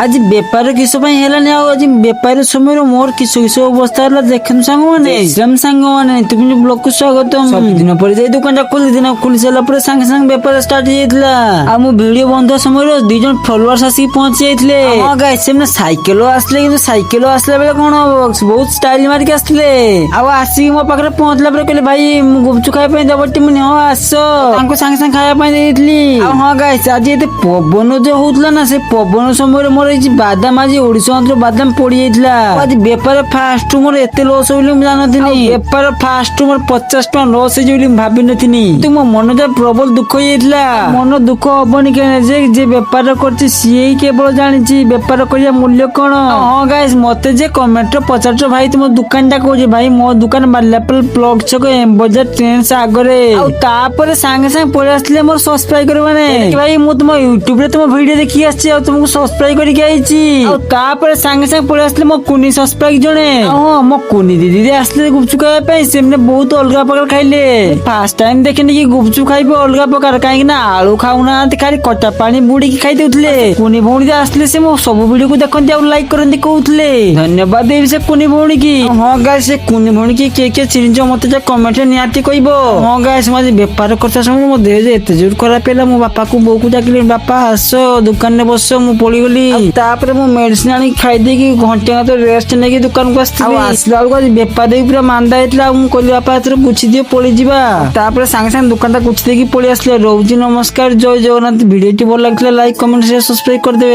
आज बेपार किस हेलानी आज बेपार समय मोर किस किस अवस्था है देखन सांग मैंने सांग मैंने तुम ब्लॉग को स्वागत दिन पर जाई दुकान खोली दिन खोली सारा पर सांगे सांगे बेपार स्टार्ट होता आ मो वीडियो बंद समय दी जन फॉलोअर्स आसिक पहुंची जाते हाँ गाइस से साइकेल आसले कि साइकेल आसला बेले कौन बहुत स्टाइल मारिक आसते आसिक मो पाखे पहुंचला कहले भाई गुपचुप खाया देवटी मुझे हाँ आस सांगे सांगे खाया हाँ गाइस आज ये पवन जो होता ना से पवन समय मोर बादाम आज ओडिशा बादाम पड़ी जाता आज बेपार फास्ट मोर एत लस हो जानी बेपार फास्ट मोर 50 टका लस हो भावी नी मो मन जो प्रबल दुख हो जाता मन दुख हबनी के बेपार कर केवल जानी बेपार कर मूल्य कौन हाँ गाइस मत जे कमेंट पचार भाई तुम दुकान टा कह भाई मो दुकान बालापल प्लग छक बजार ट्रेन से आगे सांगे सांगे पड़े आसले मोर सब्सक्राइब कर भाई मुझे तुम यूट्यूब रे तुम वीडियो देखी आसी तुमको सब्सक्राइब करके आई सांगे सांगे पड़े आसले मो कुनी सब्सक्राइब जड़े हाँ मो कुनी दीदी आसले गुपचुप खाया से बहुत अलग प्रकार खाइले फास्ट टाइम देखने की गुपचुप खाइबे अलग प्रकार कहीं आलू खाऊना खाली कटा पानी बुड़ी खाई देउथले कुनी भौणी आसले से मो सब वीडियो को देखते और लाइक करते कहते धन्यवाद देवी से कुनी भौणी की हाँ गाइस से कुनी भौणी की के चिन्ह मत कमेंट निहाती कहब हाँ गाइस मुझे बेपार करता समय मो देह एत जोर खराब है मो बापा को बो को डाकिली बापा आस दुकान में बस मु पड़गली तापर मु मेडिसिन आनी खाई देकी घंटे तो रेस्ट नहीं दुकान को आसला बेलू बेपार पूरा मांदा होता मुझे बापा गुछी दियो पड़ी जावा सांगे सांगे दुकान गुछी देकी पड़ी आसले रोजी नमस्कार जय जगन्नाथ वीडियो भल लगे लाइक कमेंट शेयर सब्सक्राइब कर देवे।